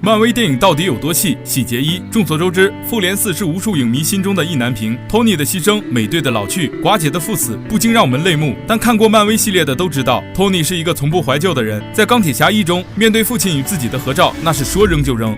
漫威电影到底有多气？细节一：众所周知，复联4是无数影迷心中的意难平。Tony 的牺牲、美队的老去、寡姐的赴死，不禁让我们泪目。但看过漫威系列的都知道 ，Tony 是一个从不怀旧的人。在钢铁侠1中，面对父亲与自己的合照，那是说扔就扔。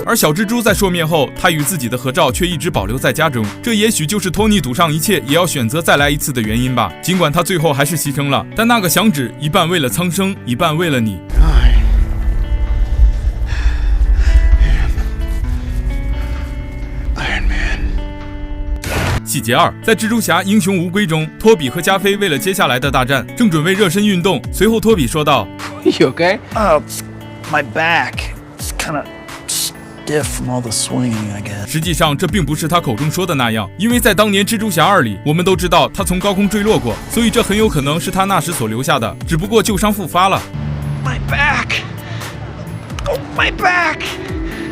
而小蜘蛛在朔灭后，他与自己的合照却一直保留在家中，这也许就是托尼赌上一切也要选择再来一次的原因吧。尽管他最后还是牺牲了，但那个响指一半为了苍生，一半为了你。细节2：在蜘蛛侠英雄无归中，托比和加菲为了接下来的大战，正准备热身运动。随后托比说道 ：“You okay? My back. It's kind of stiff from all the swinging, I guess.” 实际上，这并不是他口中说的那样，因为在当年蜘蛛侠2里，我们都知道他从高空坠落过，所以这很有可能是他那时所留下的，只不过旧伤复发了。My back. Oh, my back.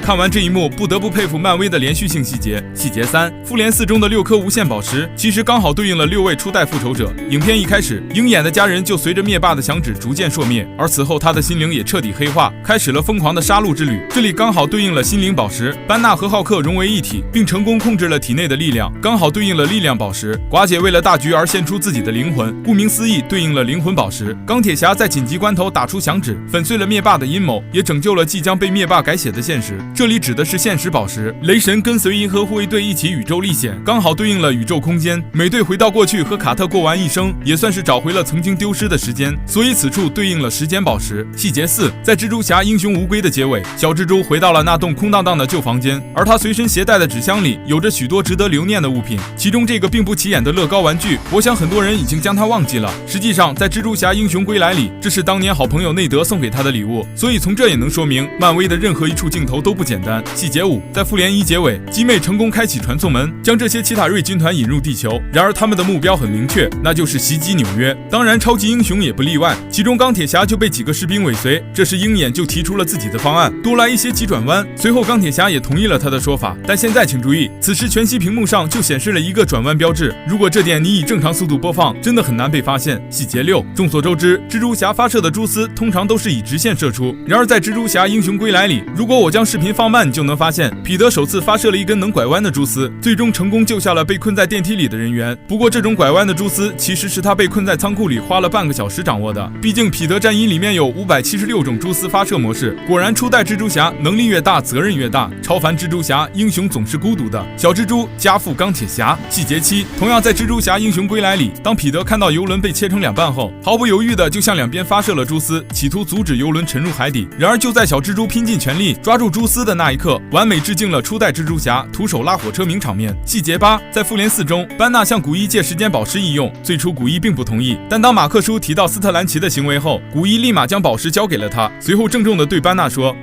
看完这一幕，不得不佩服漫威的连续性细节。细节3：复联4中的6颗无限宝石，其实刚好对应了6位初代复仇者。影片一开始，鹰眼的家人就随着灭霸的响指逐渐朔灭，而此后他的心灵也彻底黑化，开始了疯狂的杀戮之旅。这里刚好对应了心灵宝石，班纳和浩克融为一体，并成功控制了体内的力量，刚好对应了力量宝石。寡姐为了大局而献出自己的灵魂，顾名思义，对应了灵魂宝石。钢铁侠在紧急关头打出响指，粉碎了灭霸的阴谋，也拯救了即将被灭霸改写的现实。这里指的是现实宝石。雷神跟随银河护卫队一起宇宙历险，刚好对应了宇宙空间。美队回到过去和卡特过完一生，也算是找回了曾经丢失的时间，所以此处对应了时间宝石。细节4：在蜘蛛侠英雄无归的结尾，小蜘蛛回到了那栋空荡荡的旧房间，而他随身携带的纸箱里有着许多值得留念的物品，其中这个并不起眼的乐高玩具，我想很多人已经将它忘记了。实际上，在蜘蛛侠英雄归来里，这是当年好朋友内德送给他的礼物，所以从这也能说明漫威的任何一处镜头都不简单。细节5：在复联1结尾，鸡妹成功开启传送门，将这些奇塔瑞军团引入地球。然而他们的目标很明确，那就是袭击纽约。当然，超级英雄也不例外，其中钢铁侠就被几个士兵尾随。这时鹰眼就提出了自己的方案，多来一些急转弯。随后钢铁侠也同意了他的说法。但现在请注意，此时全息屏幕上就显示了一个转弯标志，如果这点你以正常速度播放，真的很难被发现。细节6：众所周知，蜘蛛侠发射的蛛丝通常都是以直线射出，然而在蜘蛛侠英雄归来里，如果我将视频放慢，就能发现彼得首次发射了一根能拐弯的蛛丝，最终成功救下了被困在电梯里的人员。不过这种拐弯的蛛丝其实是他被困在仓库里花了半个小时掌握的，毕竟彼得战衣里面有576种蛛丝发射模式。果然初代蜘蛛侠能力越大责任越大，超凡蜘蛛侠英雄总是孤独的，小蜘蛛加附钢铁侠。细节7：同样在蜘蛛侠英雄归来里，当彼得看到游轮被切成2半后，毫不犹豫的就向两边发射了蛛丝，企图阻止游轮沉入海底。然而就在小蜘蛛拼尽全力抓住蛛丝的那一刻，完美致敬了初代蜘蛛侠徒手拉火车名场面。细节8：在复联4中，班纳向古一借时间宝石一用，最初古一并不同意，但当马克叔提到斯特兰奇的行为后，古一立马将宝石交给了他，随后郑重地对班纳说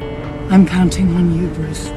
I'm counting on you, Bruce.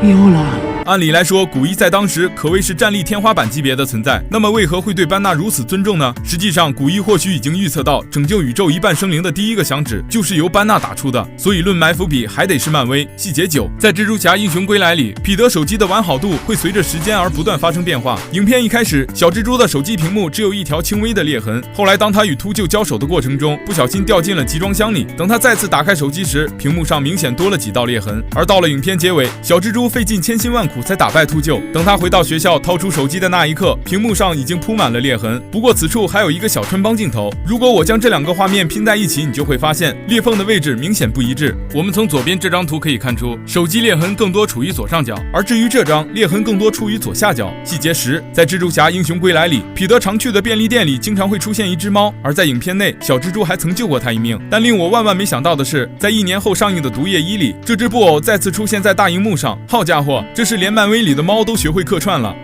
Yola.按理来说，古一在当时可谓是战力天花板级别的存在，那么为何会对班纳如此尊重呢？实际上，古一或许已经预测到拯救宇宙一半生灵的第一个响指就是由班纳打出的，所以论埋伏笔还得是漫威。细节9：在蜘蛛侠英雄归来里，彼得手机的完好度会随着时间而不断发生变化。影片一开始，小蜘蛛的手机屏幕只有一条轻微的裂痕，后来当他与秃鹫交手的过程中，不小心掉进了集装箱里，等他再次打开手机时，屏幕上明显多了几道裂痕。而到了影片结尾，小蜘蛛费尽千辛万苦才打败秃鹫，等他回到学校掏出手机的那一刻，屏幕上已经铺满了裂痕。不过此处还有一个小穿帮镜头，如果我将这2个画面拼在一起，你就会发现裂缝的位置明显不一致。我们从左边这张图可以看出，手机裂痕更多处于左上角，而至于这张裂痕更多处于左下角。细节10：在蜘蛛侠英雄归来里，彼得常去的便利店里经常会出现一只猫，而在影片内，小蜘蛛还曾救过他一命。但令我万万没想到的是，在1年后上映的毒液1里，这只布偶再次出现在大荧幕上。好家伙，这是连漫威里的猫都学会客串了。